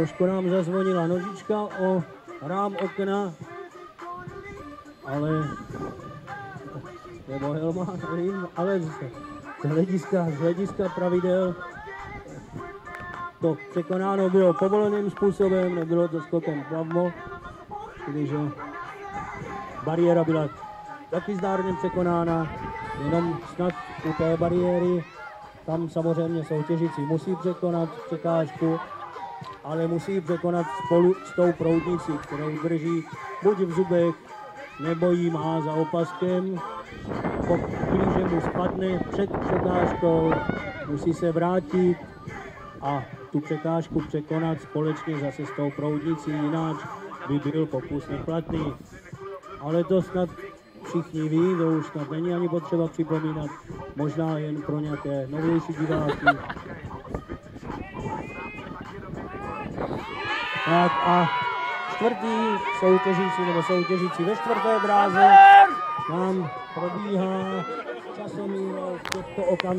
Trošku nám zazvonila nožička o rám okna, ale nebo helma, nevím, ale z hlediska pravidel to překonáno bylo povoleným způsobem, nebylo to skokem plavmo, protože bariéra byla taky zdárně překonána, jenom snad u té bariéry, tam samozřejmě soutěžící musí překonat překážku, ale musí překonat spolu s tou proudnicí, kterou drží buď v zubech, nebo jí má za opaskem. Když mu spadne před překážkou, musí se vrátit a tu překážku překonat společně zase s tou proudnicí, jinak by byl pokus neplatný. Ale to snad všichni ví, to už snad není ani potřeba připomínat, možná jen pro nějaké novější diváky. Tak a čtvrtý soutěžící ve čtvrté dráze nám probíhá časomíra v těchto okamžicích.